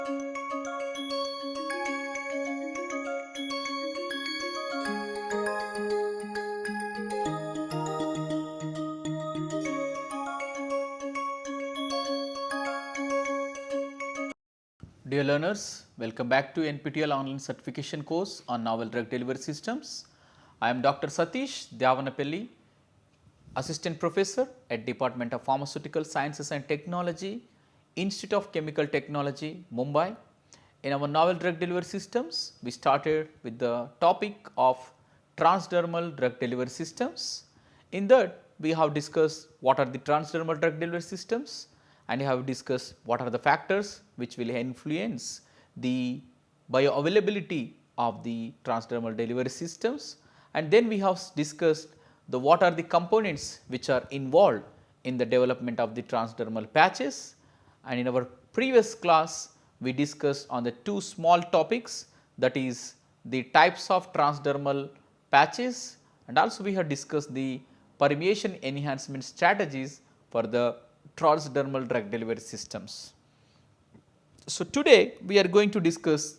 Dear learners, welcome back to NPTEL online certification course on novel drug delivery systems. I am Dr. Satish Devanapelli, Assistant Professor at Department of Pharmaceutical Sciences and Technology, Institute of Chemical Technology, Mumbai. In our novel drug delivery systems, we started with the topic of transdermal drug delivery systems. In that, we have discussed what are the transdermal drug delivery systems, and we have discussed what are the factors which will influence the bioavailability of the transdermal delivery systems, and then we have discussed the what are the components which are involved in the development of the transdermal patches. And in our previous class, we discussed on the two small topics, that is the types of transdermal patches, and also we have discussed the permeation enhancement strategies for the transdermal drug delivery systems. So, today we are going to discuss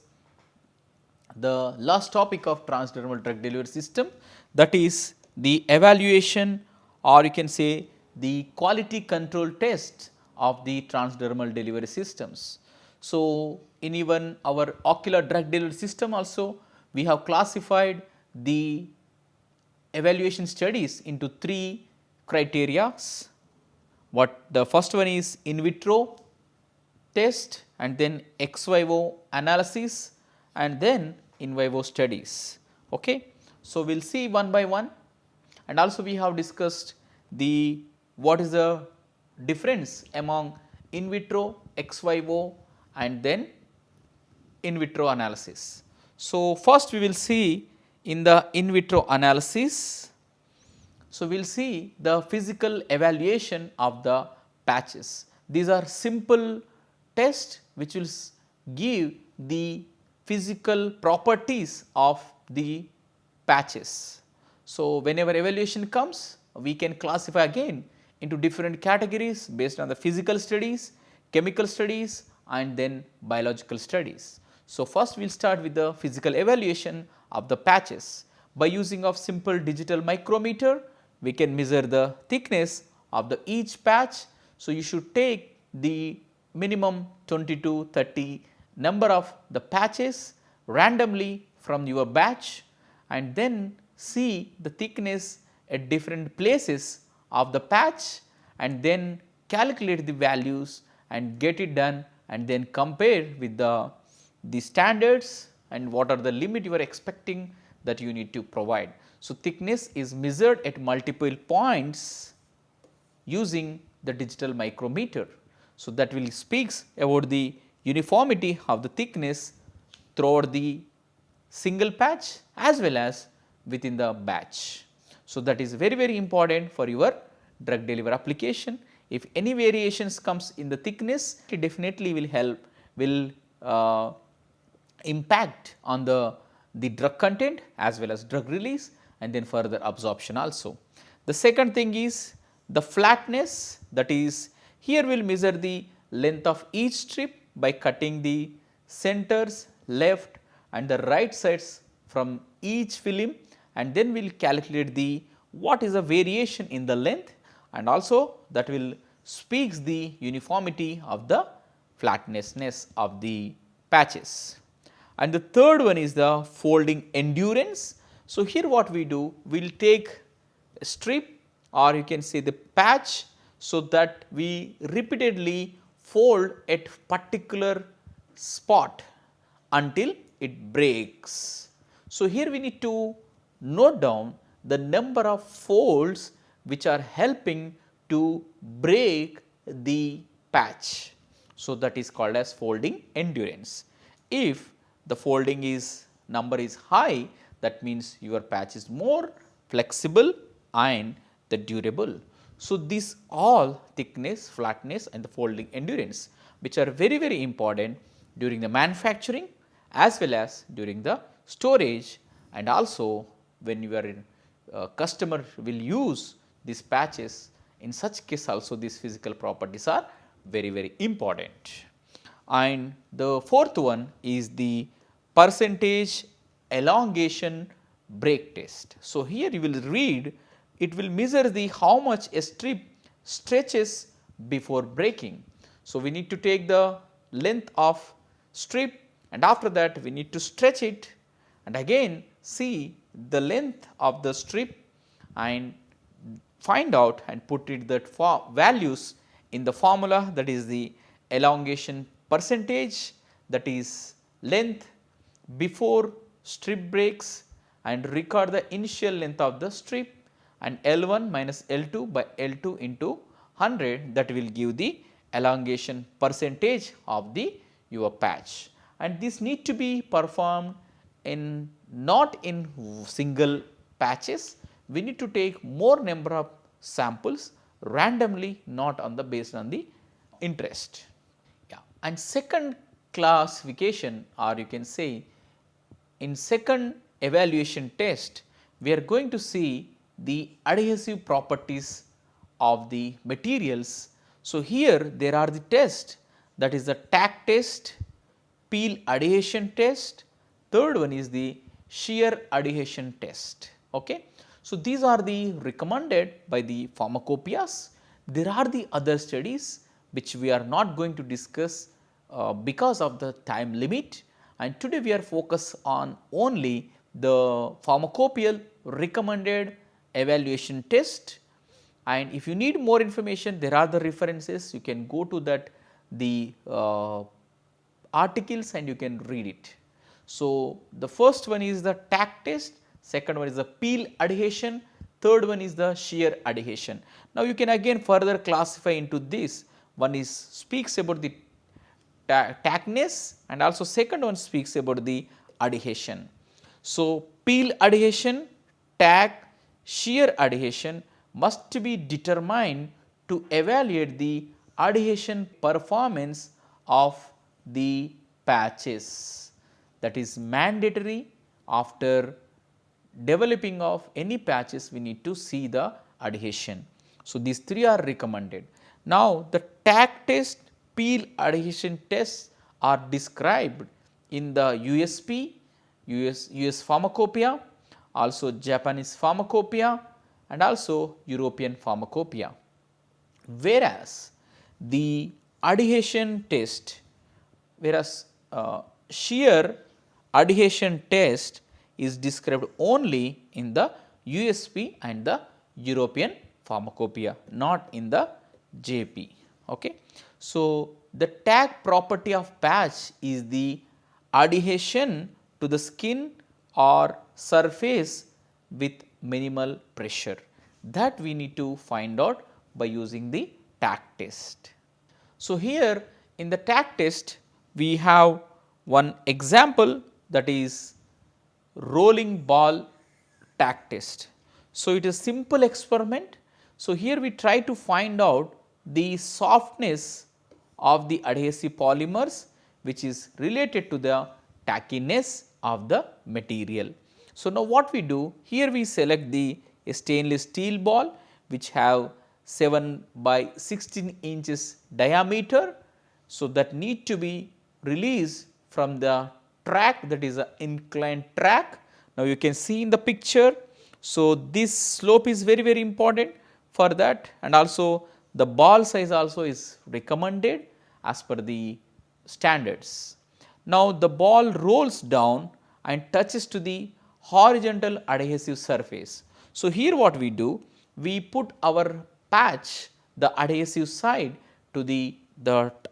the last topic of transdermal drug delivery system, that is the evaluation, or you can say the quality control test of the transdermal delivery systems. So, in even our ocular drug delivery system also, we have classified the evaluation studies into three criteria. What the first one is in vitro test, and then ex-vivo analysis, and then in vivo studies. Okay. So, we will see one by one, and also we have discussed the what is the difference among in vitro, ex-vivo, and then in vitro analysis. So, first we will see in the in vitro analysis. So, we will see the physical evaluation of the patches. These are simple tests which will give the physical properties of the patches. So, whenever evaluation comes, we can classify again into different categories based on the physical studies, chemical studies, and then biological studies. So, first we will start with the physical evaluation of the patches. By using of simple digital micrometer, we can measure the thickness of the each patch. So, you should take the minimum 20 to 30 number of the patches randomly from your batch, and then see the thickness at different places of the patch, and then calculate the values and get it done, and then compare with the standards and what are the limit you are expecting that you need to provide. So, thickness is measured at multiple points using the digital micrometer. So, that will speaks about the uniformity of the thickness throughout the single patch as well as within the batch. So, that is very important for your drug delivery application. If any variations comes in the thickness, it definitely will help, will impact on the drug content as well as drug release, and then further absorption also. The second thing is the flatness, that is here we will measure the length of each strip by cutting the centers, left and the right sides from each film, and then we will calculate the what is the variation in the length, and also that will speaks the uniformity of the flatness of the patches. And the third one is the folding endurance. So, here what we do, we will take a strip, or you can say the patch, so that we repeatedly fold at particular spot until it breaks. So, here we need to note down the number of folds which are helping to break the patch. So, that is called as folding endurance. If the folding is number is high, that means your patch is more flexible and the durable. So, these all thickness, flatness and the folding endurance, which are very important during the manufacturing as well as during the storage, and also when you are in customer will use these patches, in such case also these physical properties are very important. and the fourth one is the percentage elongation break test. So, here you will read, it will measure the how much a strip stretches before breaking. So, we need to take the length of strip and after that we need to stretch it and again see the length of the strip and find out and put it that values in the formula, that is the elongation percentage, that is length before strip breaks, and record the initial length of the strip, and L1 minus L2 by L2 into 100, that will give the elongation percentage of the your patch. And this need to be performed in not in single patches, we need to take more number of samples randomly, not on the based on the interest. Yeah. And second classification, or you can say in second evaluation test, we are going to see the adhesive properties of the materials. So, here there are the tests, that is the tack test, peel adhesion test, third one is the shear adhesion test. Okay. So, these are the recommended by the pharmacopoeias. There are the other studies which we are not going to discuss because of the time limit, and today we are focused on only the pharmacopoeial recommended evaluation test. And if you need more information, there are the references, you can go to that the articles and you can read it. So, the first one is the tack test, second one is the peel adhesion, third one is the shear adhesion. Now, you can again further classify into this, one is speaks about the tackness and also second one speaks about the adhesion. So, peel adhesion, tack, shear adhesion must be determined to evaluate the adhesion performance of the patches. That is mandatory. After developing of any patches, we need to see the adhesion. So, these three are recommended. Now, the tack test, peel adhesion tests are described in the USP, US Pharmacopoeia, also Japanese Pharmacopoeia and also European Pharmacopoeia. Whereas, the adhesion test, whereas shear adhesion test is described only in the USP and the European Pharmacopoeia, not in the JP. Okay. So, the tack property of patch is the adhesion to the skin or surface with minimal pressure, that we need to find out by using the tack test. So, here in the tack test we have one example, that is rolling ball tack test. So, it is simple experiment. So, here we try to find out the softness of the adhesive polymers, which is related to the tackiness of the material. So, now what we do, here we select the stainless steel ball which have 7 by 16 inches diameter. So, that need to be released from the track, that is an inclined track. Now, you can see in the picture. So, this slope is very very important for that, and also the ball size also is recommended as per the standards. Now, the ball rolls down and touches to the horizontal adhesive surface. So, here what we do, we put our patch, the adhesive side to the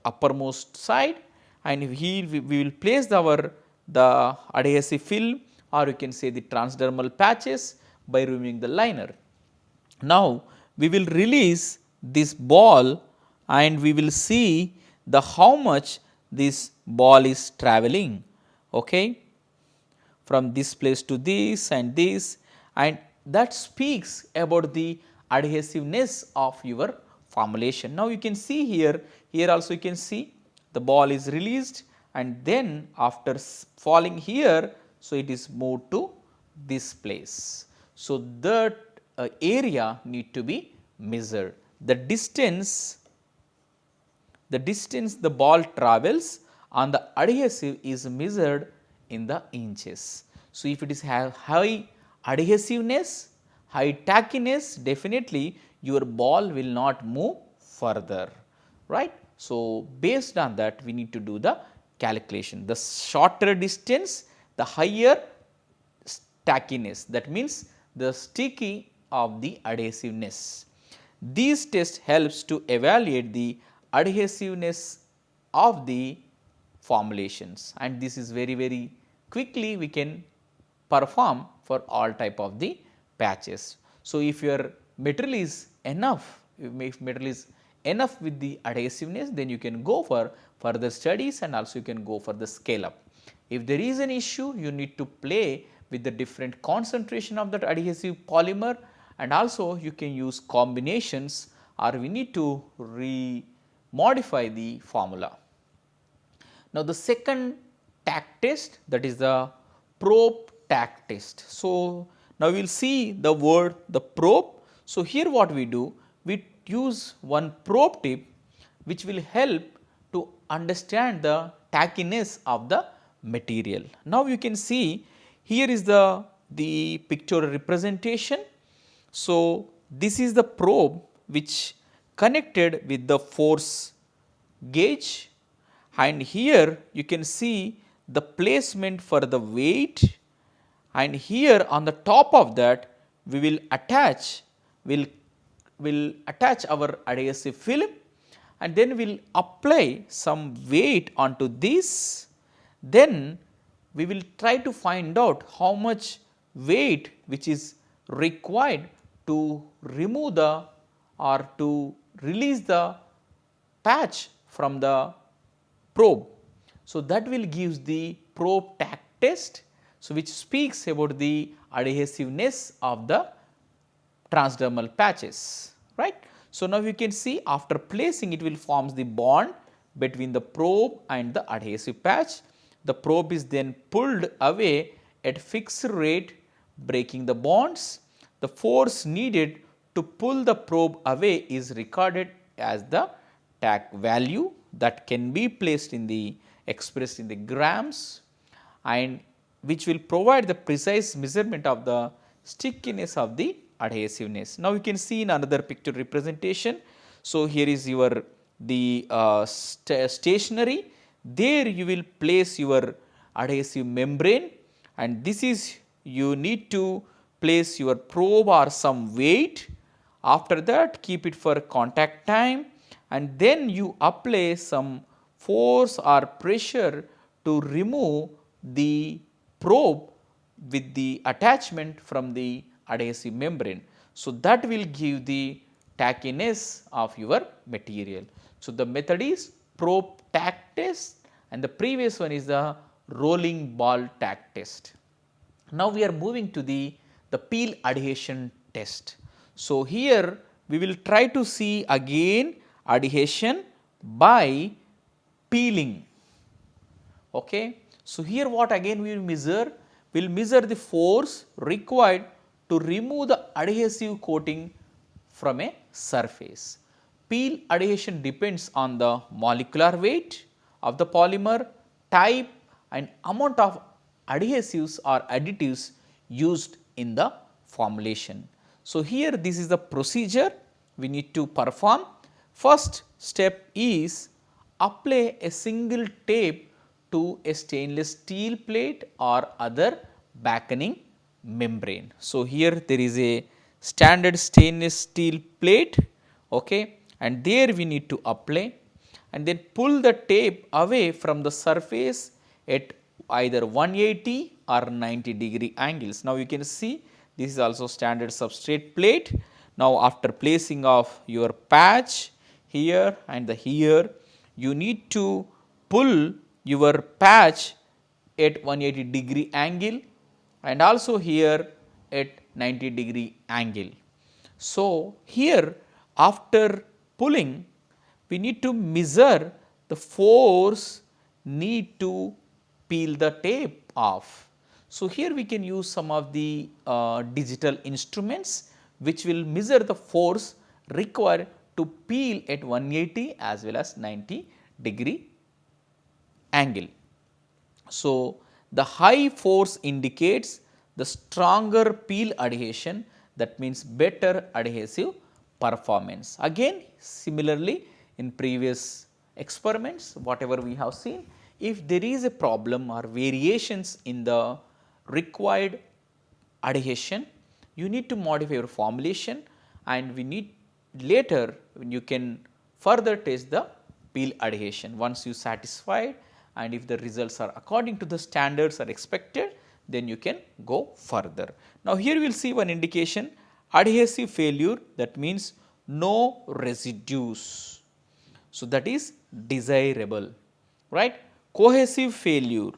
uppermost side, and here we will place the adhesive film, or you can say the transdermal patches, by removing the liner. Now, we will release this ball and we will see the how much this ball is traveling, okay, from this place to this, and that speaks about the adhesiveness of your formulation. Now, you can see here also you can see the ball is released, and then after falling here, so it is moved to this place. So, that area need to be measured. The distance the ball travels on the adhesive is measured in the inches. So, if it is have high adhesiveness, high tackiness, definitely your ball will not move further, right. So, based on that we need to do the calculation. The shorter distance, the higher tackiness, that means the sticky of the adhesiveness. These tests helps to evaluate the adhesiveness of the formulations, and this is very quickly we can perform for all type of the patches. So, if your material is enough, if material is enough with the adhesiveness, then you can go for further studies and also you can go for the scale up. If there is an issue, you need to play with the different concentration of that adhesive polymer, and also you can use combinations, or we need to modify the formula. Now, the second tack test, that is the probe tack test. So, now we will see the word the probe. So, here what we do, we use one probe tip which will help to understand the tackiness of the material. Now, you can see here is the pictorial representation. So, this is the probe which connected with the force gauge, and here you can see the placement for the weight, and here on the top of that we will attach our adhesive film, and then we will apply some weight onto this. Then we will try to find out how much weight which is required to remove the or to release the patch from the probe. So, that will give the probe tack test, so which speaks about the adhesiveness of the transdermal patches, right. So, now you can see after placing it will forms the bond between the probe and the adhesive patch. The probe is then pulled away at fixed rate, breaking the bonds. The force needed to pull the probe away is recorded as the tack value that can be placed in the expressed in the grams, and which will provide the precise measurement of the stickiness of the adhesiveness. Now, you can see in another picture representation. So, here is your stationary, there you will place your adhesive membrane, and this is you need to place your probe or some weight. After that, keep it for contact time, and then you apply some force or pressure to remove the probe with the attachment from the adhesive membrane. So, that will give the tackiness of your material. So, the method is probe tack test, and the previous one is the rolling ball tack test. Now, we are moving to the peel adhesion test. So, here we will try to see again adhesion by peeling. Okay. So, here what again we will measure? We will measure the force required to remove the adhesive coating from a surface. Peel adhesion depends on the molecular weight of the polymer, type and amount of adhesives or additives used in the formulation. So, here this is the procedure we need to perform. First step is apply a single tape to a stainless steel plate or other backing membrane. So, here there is a standard stainless steel plate, okay, and there we need to apply, and then pull the tape away from the surface at either 180 or 90 degree angles. Now, you can see this is also standard substrate plate. Now, after placing of your patch here and here, you need to pull your patch at 180 degree angle and also here at 90 degree angle. So, here after pulling we need to measure the force need to peel the tape off. So, here we can use some of the digital instruments which will measure the force required to peel at 180 as well as 90 degree angle. So, the high force indicates the stronger peel adhesion, that means better adhesive performance. Again similarly in previous experiments whatever we have seen, if there is a problem or variations in the required adhesion, you need to modify your formulation and we need later you can further test the peel adhesion. Once you satisfied and if the results are according to the standards are expected, then you can go further. Now, here we will see one indication adhesive failure, that means no residues. So, that is desirable, right. Cohesive failure,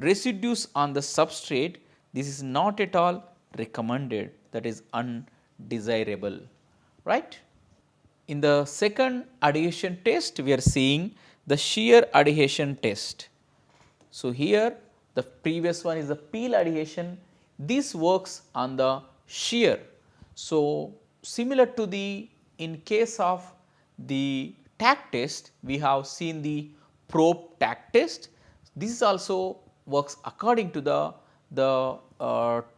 residues on the substrate, this is not at all recommended, that is undesirable, right. In the second adhesion test, we are seeing the shear adhesion test. So, here the previous one is the peel adhesion, this works on the shear. So, similar to the in case of the tack test, we have seen the probe tack test. This also works according to the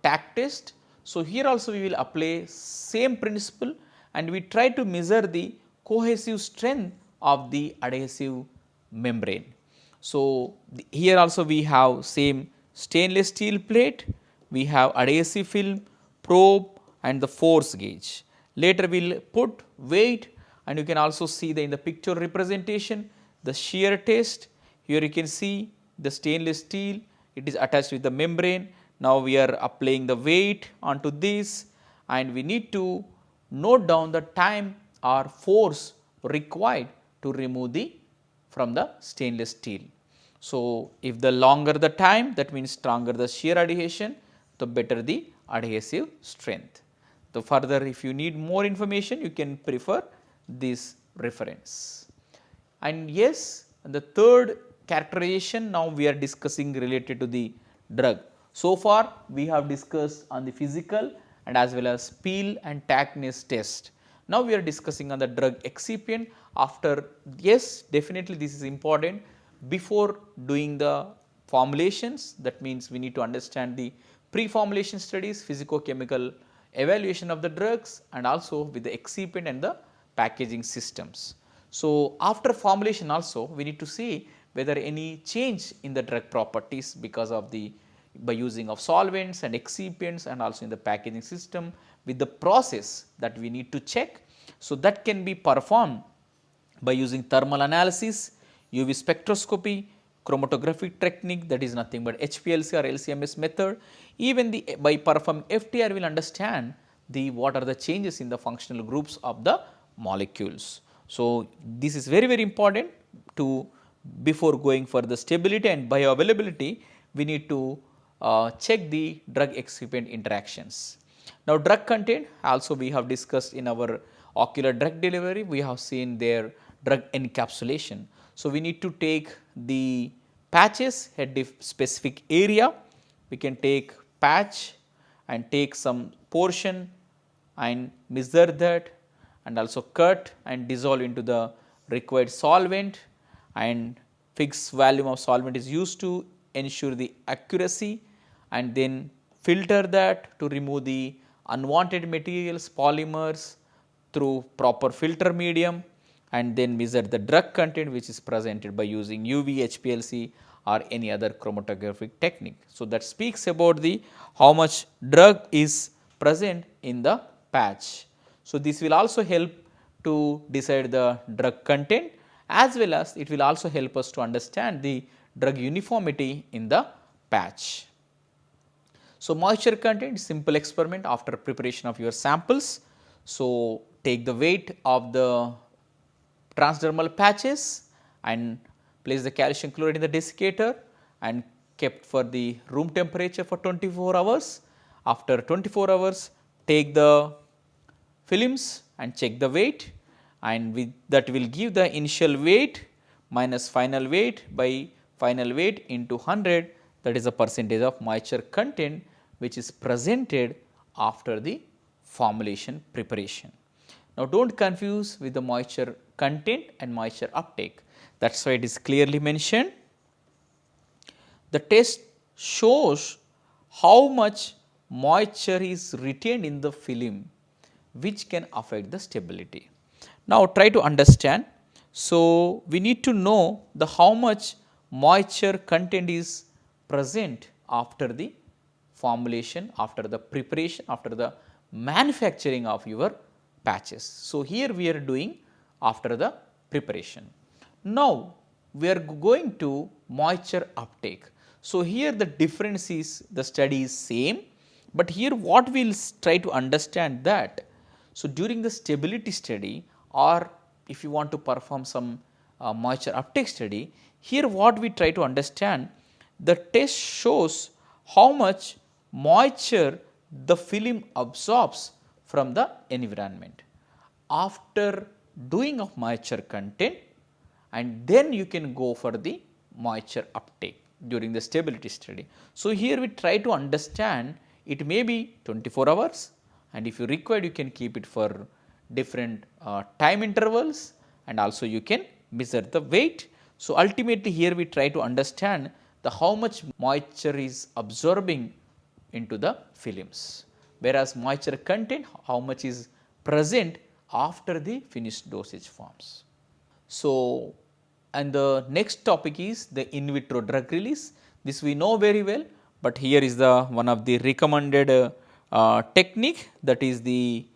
tack test. So, here also we will apply same principle and we try to measure the cohesive strength of the adhesive membrane. So, here also we have same stainless steel plate, we have adhesive film, probe and the force gauge. Later we will put weight and you can also see in the picture representation the shear test. Here you can see the stainless steel, it is attached with the membrane. Now, we are applying the weight onto this and we need to note down the time or force required to remove the from the stainless steel. So, if the longer the time, that means stronger the shear adhesion, the better the adhesive strength. The further if you need more information, you can prefer this reference. And yes, the third characterization now we are discussing related to the drug. So far we have discussed on the physical and as well as peel and tackness test. Now we are discussing on the drug excipient. After, yes, definitely this is important before doing the formulations, that means we need to understand the pre-formulation studies, physicochemical evaluation of the drugs and also with the excipient and the packaging systems. So, after formulation also we need to see whether any change in the drug properties because of the by using of solvents and excipients and also in the packaging system with the process that we need to check. So, that can be performed by using thermal analysis, UV spectroscopy, chromatographic technique, that is nothing but HPLC or LCMS method. Even the by performing FTR we will understand the what are the changes in the functional groups of the molecules. So, this is very important to before going for the stability and bioavailability, we need to check the drug excipient interactions. Now, drug content also we have discussed in our ocular drug delivery, we have seen their drug encapsulation. So, we need to take the patches at the specific area, we can take patch and take some portion and measure that and also cut and dissolve into the required solvent, and fixed volume of solvent is used to ensure the accuracy, and then filter that to remove the unwanted materials, polymers through proper filter medium, and then measure the drug content which is presented by using UV, HPLC or any other chromatographic technique. So, that speaks about the how much drug is present in the patch. So, this will also help to decide the drug content, as well as it will also help us to understand the drug uniformity in the patch. So, moisture content, simple experiment after preparation of your samples. So, take the weight of the transdermal patches and place the calcium chloride in the desiccator and kept for the room temperature for 24 hours. After 24 hours, take the films and check the weight, and with that will give the initial weight minus final weight by final weight into 100, that is the percentage of moisture content which is presented after the formulation preparation. Now, do not confuse with the moisture content and moisture uptake, that is why it is clearly mentioned. the test shows how much moisture is retained in the film, which can affect the stability. Now, try to understand. So, we need to know the how much moisture content is present after the formulation, after the preparation, after the manufacturing of your patches. So, here we are doing after the preparation. Now, we are going to moisture uptake. So, here the difference is the study is same, but here what we will try to understand that. So, during the stability study, or if you want to perform some moisture uptake study, here what we try to understand, the test shows how much moisture the film absorbs from the environment. After doing of moisture content, and then you can go for the moisture uptake during the stability study. So, here we try to understand, it may be 24 hours, and if you require you can keep it for different time intervals, and also you can measure the weight. So, ultimately here we try to understand the how much moisture is absorbing into the films, whereas moisture content how much is present after the finished dosage forms. So, and the next topic is the in vitro drug release. This we know very well, but here is the one of the recommended technique, that is the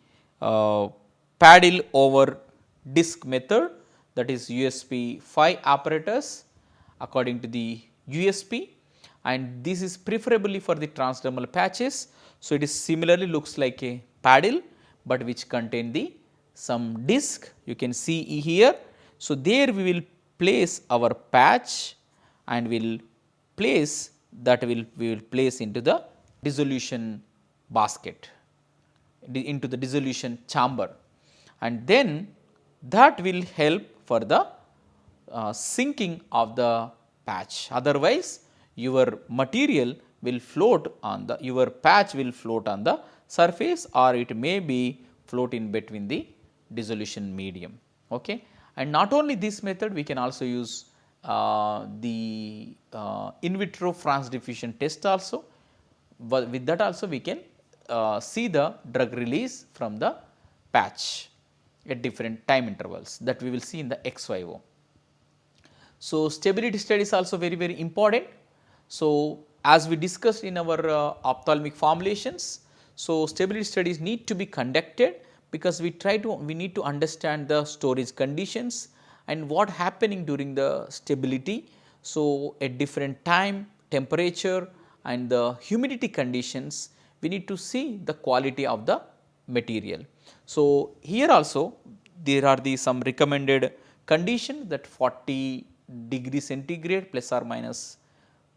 paddle over disc method, that is USP 5 apparatus according to the USP, and this is preferably for the transdermal patches. So, it is similarly looks like a paddle, but which contain the some disc you can see here. So, there we will place our patch and will place that we will place into the dissolution basket, into the dissolution chamber, and then that will help for the sinking of the patch. Otherwise, your material will float on the, your patch will float on the surface, or it may be float in between the dissolution medium. Okay. And not only this method, we can also use the in vitro France diffusion test also, but with that also we can see the drug release from the patch at different time intervals, that we will see in the ex-vivo. So, stability study is also very important. So, as we discussed in our ophthalmic formulations, so stability studies need to be conducted, because we need to understand the storage conditions and what happening during the stability. So, at different time, temperature and the humidity conditions, we need to see the quality of the material. So, here also there are some recommended condition, that 40 degree centigrade plus or minus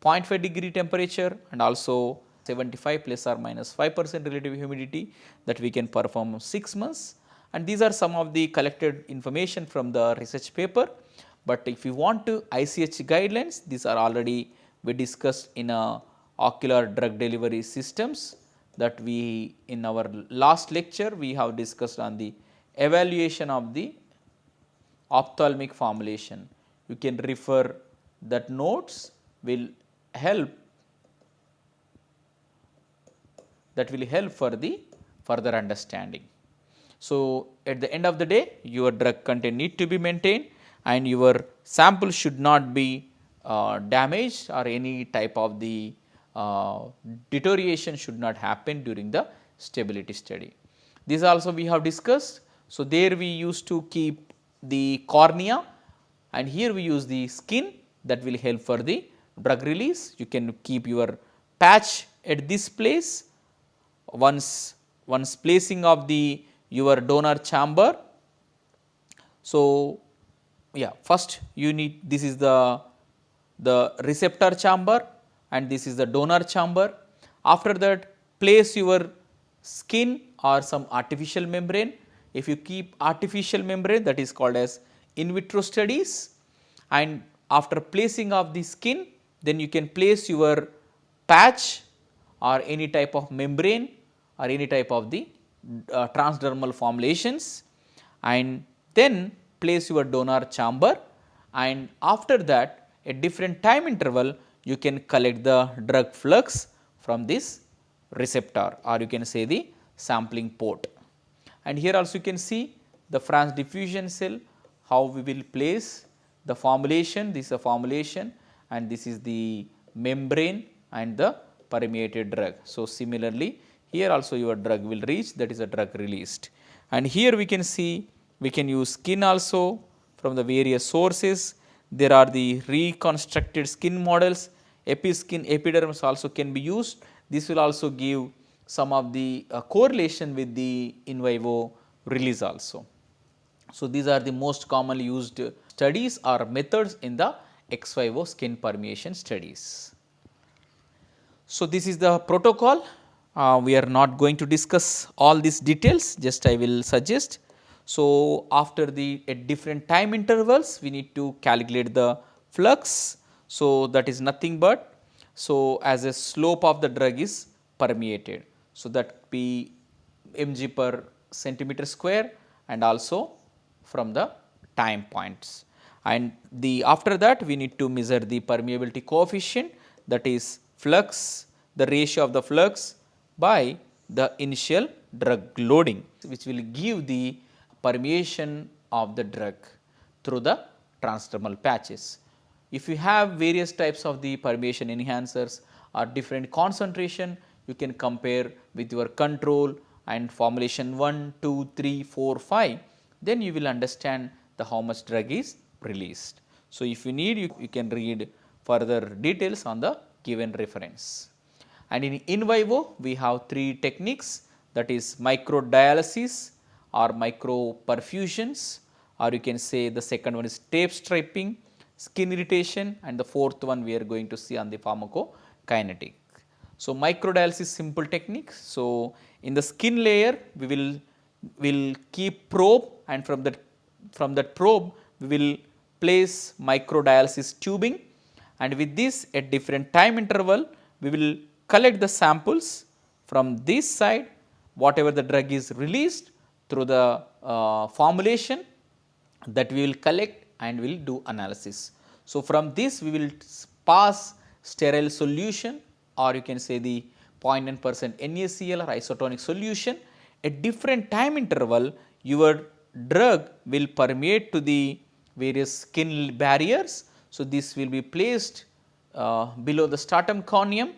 0.5 degree temperature, and also 75 plus or minus 5% relative humidity, that we can perform 6 months, and these are some of the collected information from the research paper. But if you want to ICH guidelines, these are already we discussed in ocular drug delivery systems, that we in our last lecture we have discussed on the evaluation of the ophthalmic formulation. You can refer that notes, will help, that will help for the further understanding. So, at the end of the day, your drug content need to be maintained, and your sample should not be damaged, or any type of the deterioration should not happen during the stability study. This also we have discussed. So, there we used to keep the cornea, and here we use the skin, that will help for the drug release. You can keep your patch at this place. Once placing of the your donor chamber. So, yeah, first you need, this is the receptor chamber and this is the donor chamber. After that, place your skin or some artificial membrane. If you keep artificial membrane, that is called as in vitro studies, and after placing of the skin, then you can place your patch or any type of membrane or any type of the transdermal formulations, and then place your donor chamber, and after that at different time interval you can collect the drug flux from this receptor, or you can say the sampling port. And here also you can see the France diffusion cell, how we will place the formulation. This is a formulation and this is the membrane and the permeated drug. So, similarly here also your drug will reach, that is a drug released. And here we can see we can use skin also from the various sources. There are the reconstructed skin models, episkin, epidermis also can be used. This will also give some of the correlation with the in vivo release also. So, these are the most commonly used studies or methods in the ex vivo skin permeation studies. So, this is the protocol. We are not going to discuss all these details, just I will suggest. So, after the at different time intervals we need to calculate the flux. So, that is nothing but, so as a slope of the drug is permeated. So, that be mg per centimeter square and also from the time points. And the after that we need to measure the permeability coefficient, that is flux, the ratio of the flux by the initial drug loading, which will give the permeation of the drug through the transdermal patches. If you have various types of the permeation enhancers or different concentration, you can compare with your control and formulation 1, 2, 3, 4, 5, then you will understand the how much drug is released. So, if you need you can read further details on the given reference. And in vivo we have 3 techniques, that is microdialysis or microperfusions, or you can say the second one is tape stripping, skin irritation, and the fourth one we are going to see on the pharmacokinetic. So, microdialysis simple technique. So, in the skin layer we will keep probe, and from that probe we will place microdialysis tubing, and with this at different time interval we will collect the samples from this side, whatever the drug is released through the formulation, that we will collect and will do analysis. So, from this we will pass sterile solution, or you can say the 0.9% NaCl or isotonic solution. At different time interval your drug will permeate to the various skin barriers. So, this will be placed below the stratum corneum,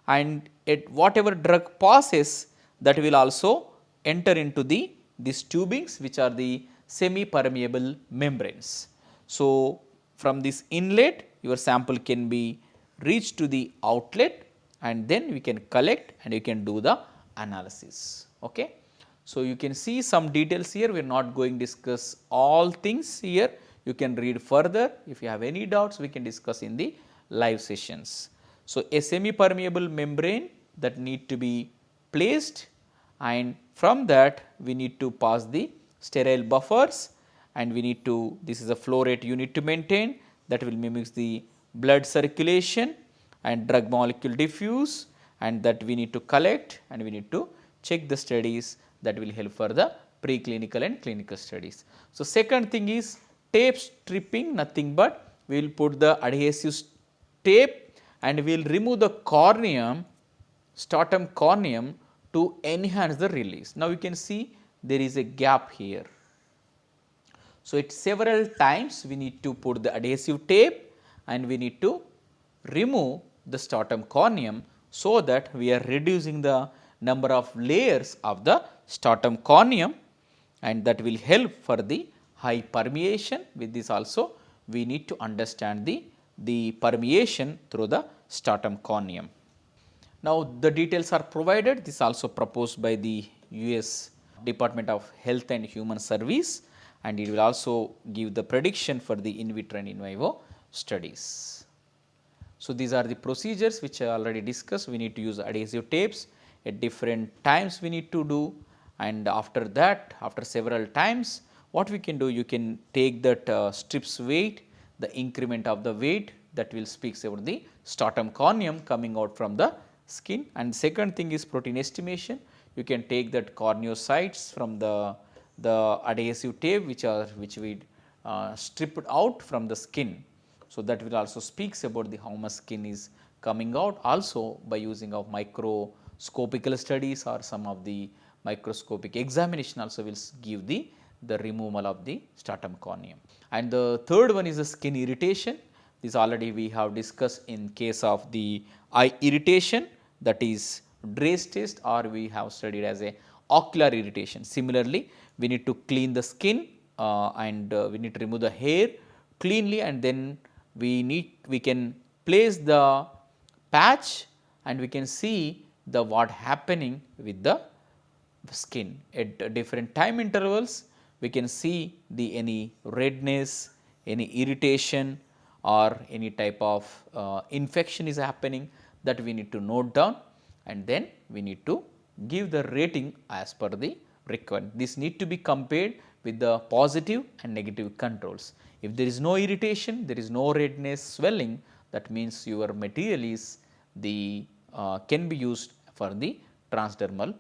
and at whatever drug passes, that will also enter into these tubings, which are the semi permeable membranes. So, from this inlet your sample can be reached to the outlet, and then we can collect and you can do the analysis. Okay. So, you can see some details here, we are not going to discuss all things here, you can read further. If you have any doubts we can discuss in the live sessions. So, a semi permeable membrane that need to be placed, and from that we need to pass the sterile buffers, and we need to, this is a flow rate you need to maintain, that will mimic the blood circulation and drug molecule diffuse, and that we need to collect and we need to check the studies that will help for the preclinical and clinical studies. So, second thing is tape stripping, nothing but we will put the adhesive tape and we will remove the corneum, stratum corneum, to enhance the release. Now, you can see there is a gap here. So, it several times we need to put the adhesive tape and we need to remove the stratum corneum, so that we are reducing the number of layers of the stratum corneum, and that will help for the high permeation. With this also we need to understand the permeation through the stratum corneum. Now, the details are provided, this also proposed by the US Department of Health and Human Service, and it will also give the prediction for the in vitro and in vivo studies. So, these are the procedures which I already discussed. We need to use adhesive tapes at different times we need to do, and after that, after several times, what we can do, you can take that strips weight, the increment of the weight, that will speak about the stratum corneum coming out from the skin. And second thing is protein estimation. You can take that corneocytes from the adhesive tape which we stripped out from the skin. So, that will also speaks about the how much skin is coming out also by using of microscopical studies or some of the microscopic examination also will give the removal of the stratum corneum. And the third one is the skin irritation. This already we have discussed in case of the eye irritation, that is Dray's test, or we have studied as a ocular irritation. Similarly, we need to clean the skin and we need to remove the hair cleanly, and then we can place the patch and we can see the what happening with the skin at different time intervals. We can see the any redness, any irritation or any type of infection is happening, that we need to note down, and then we need to give the rating as per the requirement. This need to be compared with the positive and negative controls. If there is no irritation, there is no redness, swelling, that means your material is the can be used for the transdermal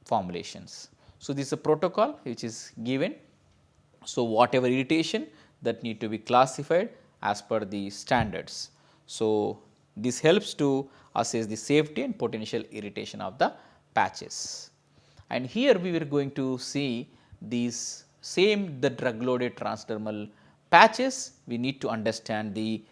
formulations. So, this is a protocol which is given. So, whatever irritation that need to be classified as per the standards. So, this helps to assess the safety and potential irritation of the patches. And here we were going to see these same the drug loaded transdermal patches. We need to understand the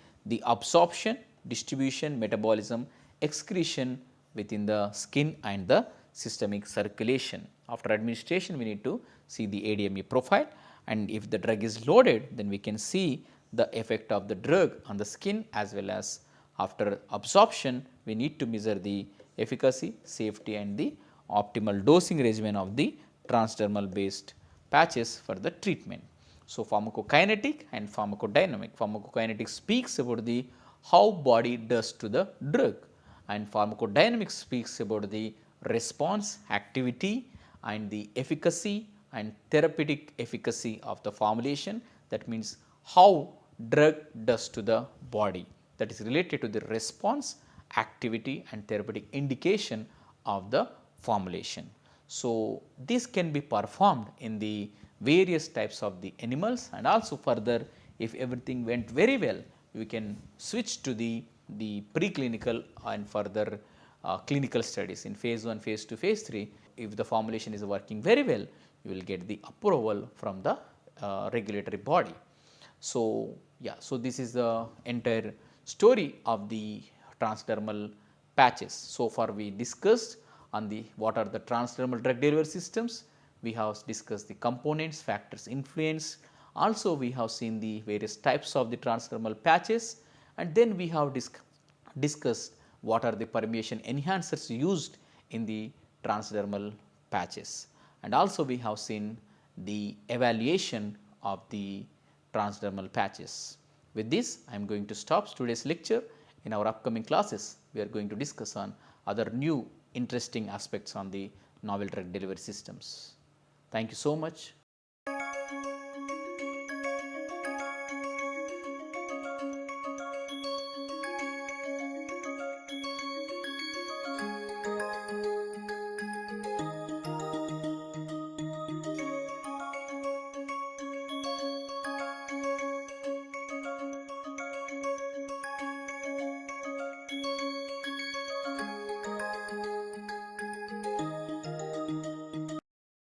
absorption, distribution, metabolism, excretion within the skin and the systemic circulation. After administration, we need to see the ADME profile, and if the drug is loaded, then we can see the effect of the drug on the skin, as well as after absorption we need to measure the efficacy, safety and the optimal dosing regimen of the transdermal based patches for the treatment. So, pharmacokinetic and pharmacodynamic. Pharmacokinetic speaks about the how body does to the drug, and pharmacodynamics speaks about the response, activity and the efficacy and therapeutic efficacy of the formulation. That means how drug does to the body, that is related to the response, activity and therapeutic indication of the formulation. So, this can be performed in the various types of the animals, and also further if everything went very well, we can switch to the preclinical and further clinical studies in phase 1, phase 2, phase 3. If the formulation is working very well, you will get the approval from the regulatory body. So, yeah, so this is the entire story of the transdermal patches. So far we discussed on the what are the transdermal drug delivery systems. We have discussed the components, factors, influence. Also we have seen the various types of the transdermal patches, and then we have discussed what are the permeation enhancers used in the transdermal patches, and also we have seen the evaluation of the transdermal patches. With this, I am going to stop today's lecture. In our upcoming classes, we are going to discuss on other new interesting aspects on the novel drug delivery systems. Thank you so much.